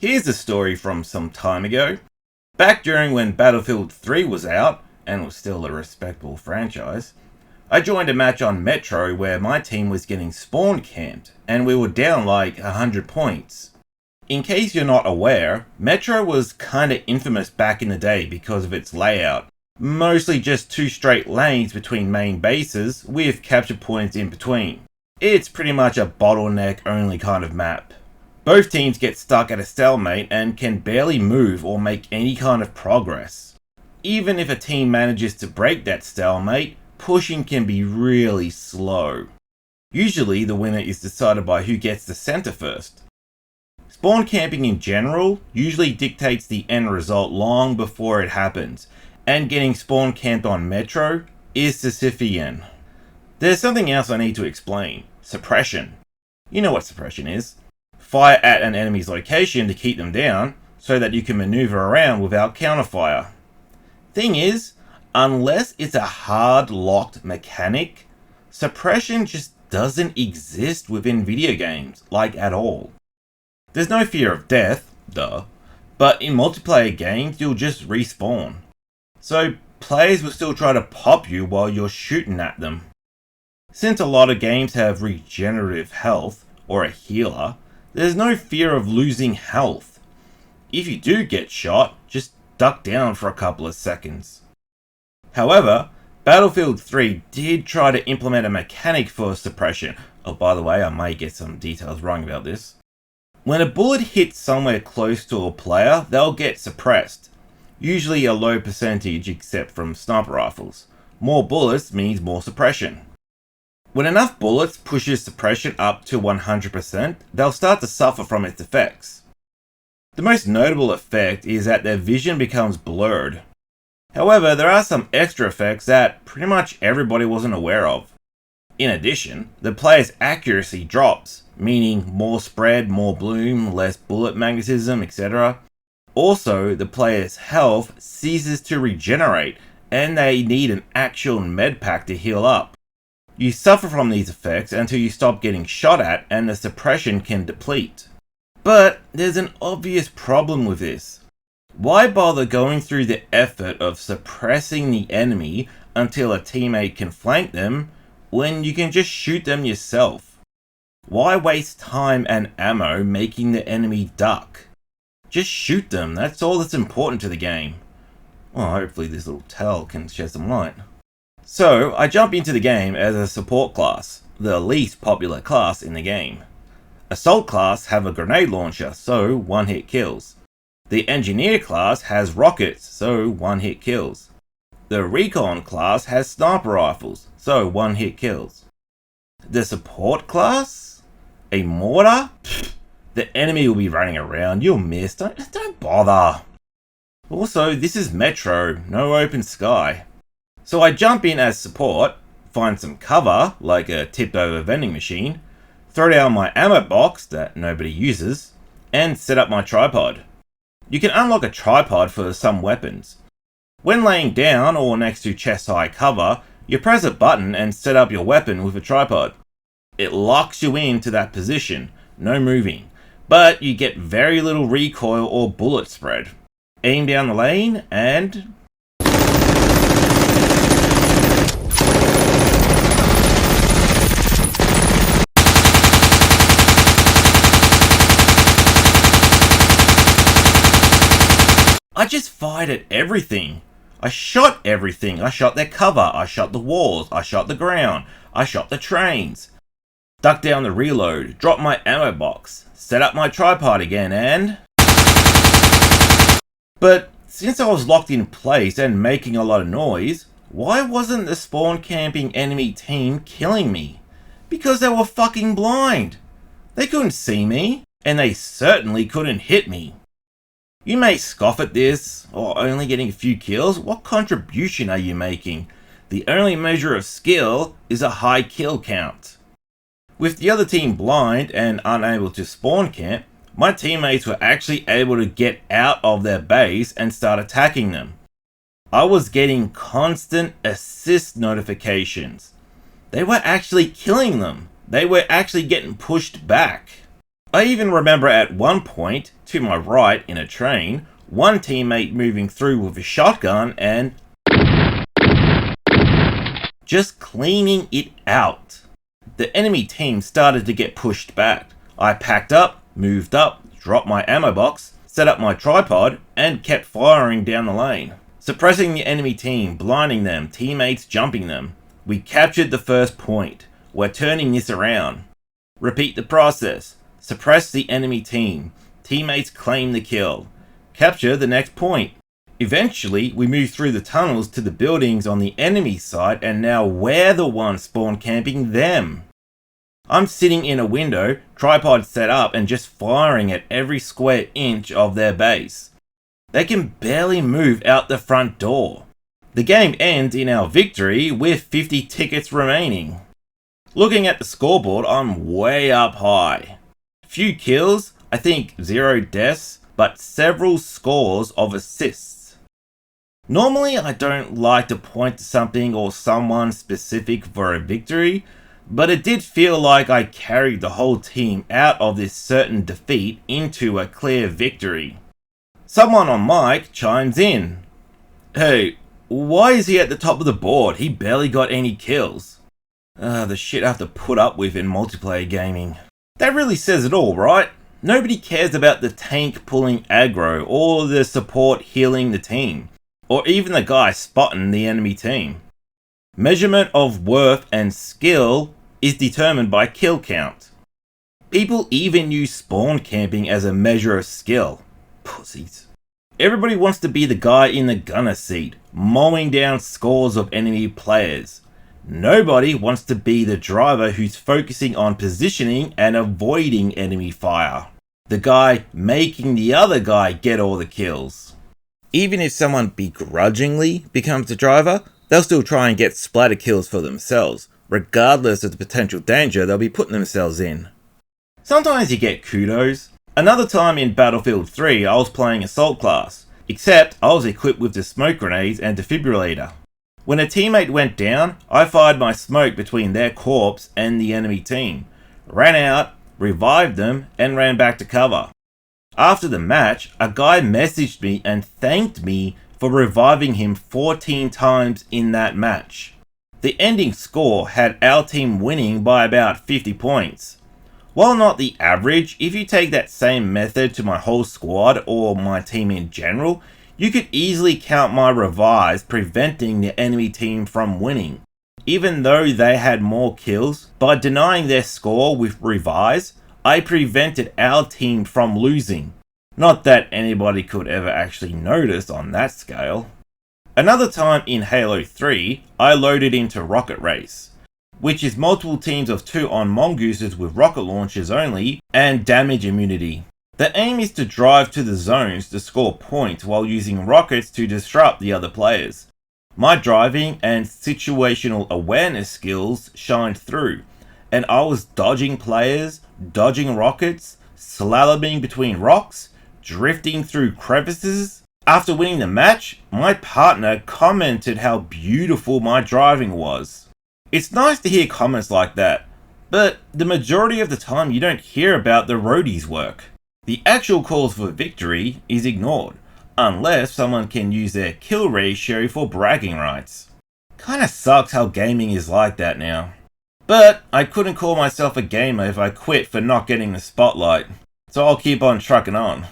Here's a story from some time ago. Back during when Battlefield 3 was out, and was still a respectable franchise, I joined a match on Metro where my team was getting spawn camped, and we were down like 100 points. In case you're not aware, Metro was kinda infamous back in the day because of its layout. Mostly just two straight lanes between main bases with capture points in between. It's pretty much a bottleneck only kind of map. Both teams get stuck at a stalemate and can barely move or make any kind of progress. Even if a team manages to break that stalemate, pushing can be really slow. Usually the winner is decided by who gets the center first. Spawn camping in general usually dictates the end result long before it happens, and getting spawn camped on Metro is Sisyphean. There's something else I need to explain. Suppression. You know what suppression is. Fire at an enemy's location to keep them down, so that you can maneuver around without counterfire. Thing is, unless it's a hard locked mechanic, suppression just doesn't exist within video games, like at all. There's no fear of death, duh, but in multiplayer games you'll just respawn. So players will still try to pop you while you're shooting at them. Since a lot of games have regenerative health, or a healer, there's no fear of losing health. If you do get shot, just duck down for a couple of seconds. However, Battlefield 3 did try to implement a mechanic for suppression. Oh, by the way, I may get some details wrong about this. When a bullet hits somewhere close to a player, they'll get suppressed. Usually a low percentage except from sniper rifles. More bullets means more suppression. When enough bullets pushes suppression up to 100%, they'll start to suffer from its effects. The most notable effect is that their vision becomes blurred. However, there are some extra effects that pretty much everybody wasn't aware of. In addition, the player's accuracy drops, meaning more spread, more bloom, less bullet magnetism, etc. Also, the player's health ceases to regenerate, and they need an actual med pack to heal up. You suffer from these effects until you stop getting shot at and the suppression can deplete. But there's an obvious problem with this. Why bother going through the effort of suppressing the enemy until a teammate can flank them when you can just shoot them yourself? Why waste time and ammo making the enemy duck? Just shoot them, that's all that's important to the game. Well, hopefully this little tell can shed some light. So, I jump into the game as a support class, the least popular class in the game. Assault class have a grenade launcher, so one-hit kills. The engineer class has rockets, so one-hit kills. The recon class has sniper rifles, so one-hit kills. The support class? A mortar? Pfft, the enemy will be running around, you'll miss, don't bother. Also, this is Metro, no open sky. So I jump in as support, find some cover, like a tipped over vending machine, throw down my ammo box that nobody uses, and set up my tripod. You can unlock a tripod for some weapons. When laying down or next to chest high cover, you press a button and set up your weapon with a tripod. It locks you into that position, no moving, but you get very little recoil or bullet spread. Aim down the lane and... I just fired at everything. I shot everything. I shot their cover. I shot the walls. I shot the ground. I shot the trains. Ducked down the reload. Dropped my ammo box. Set up my tripod again and... But since I was locked in place and making a lot of noise, why wasn't the spawn camping enemy team killing me? Because they were fucking blind. They couldn't see me, and they certainly couldn't hit me. You may scoff at this, or only getting a few kills. What contribution are you making? The only measure of skill is a high kill count. With the other team blind and unable to spawn camp, my teammates were actually able to get out of their base and start attacking them. I was getting constant assist notifications. They were actually killing them. They were actually getting pushed back. I even remember at one point, to my right in a train, one teammate moving through with a shotgun and just cleaning it out. The enemy team started to get pushed back. I packed up, moved up, dropped my ammo box, set up my tripod, and kept firing down the lane. Suppressing the enemy team, blinding them, teammates jumping them. We captured the first point. We're turning this around. Repeat the process. Suppress the enemy team. Teammates claim the kill. Capture the next point. Eventually, we move through the tunnels to the buildings on the enemy side, and now we're the ones spawn camping them. I'm sitting in a window, tripod set up, and just firing at every square inch of their base. They can barely move out the front door. The game ends in our victory with 50 tickets remaining. Looking at the scoreboard, I'm way up high. Few kills, I think 0 deaths, but several scores of assists. Normally I don't like to point to something or someone specific for a victory, but it did feel like I carried the whole team out of this certain defeat into a clear victory. Someone on mic chimes in. Hey, why is he at the top of the board? He barely got any kills. The shit I have to put up with in multiplayer gaming. That really says it all, right? Nobody cares about the tank pulling aggro, or the support healing the team, or even the guy spotting the enemy team. Measurement of worth and skill is determined by kill count. People even use spawn camping as a measure of skill. Pussies. Everybody wants to be the guy in the gunner seat, mowing down scores of enemy players. Nobody wants to be the driver who's focusing on positioning and avoiding enemy fire. The guy making the other guy get all the kills. Even if someone begrudgingly becomes the driver, they'll still try and get splatter kills for themselves, regardless of the potential danger they'll be putting themselves in. Sometimes you get kudos. Another time in Battlefield 3 I was playing Assault class, except I was equipped with the smoke grenades and defibrillator. When a teammate went down, I fired my smoke between their corpse and the enemy team, ran out, revived them, and ran back to cover. After the match, a guy messaged me and thanked me for reviving him 14 times in that match. The ending score had our team winning by about 50 points. While not the average, if you take that same method to my whole squad or my team in general, you could easily count my revives preventing the enemy team from winning. Even though they had more kills, by denying their score with revives, I prevented our team from losing. Not that anybody could ever actually notice on that scale. Another time in Halo 3, I loaded into Rocket Race, which is multiple teams of 2 on mongooses with rocket launchers only and damage immunity. The aim is to drive to the zones to score points while using rockets to disrupt the other players. My driving and situational awareness skills shined through, and I was dodging players, dodging rockets, slaloming between rocks, drifting through crevices. After winning the match, my partner commented how beautiful my driving was. It's nice to hear comments like that, but the majority of the time you don't hear about the roadies' work. The actual cause for victory is ignored, unless someone can use their kill ratio for bragging rights. Kinda sucks how gaming is like that now. But I couldn't call myself a gamer if I quit for not getting the spotlight, so I'll keep on trucking on.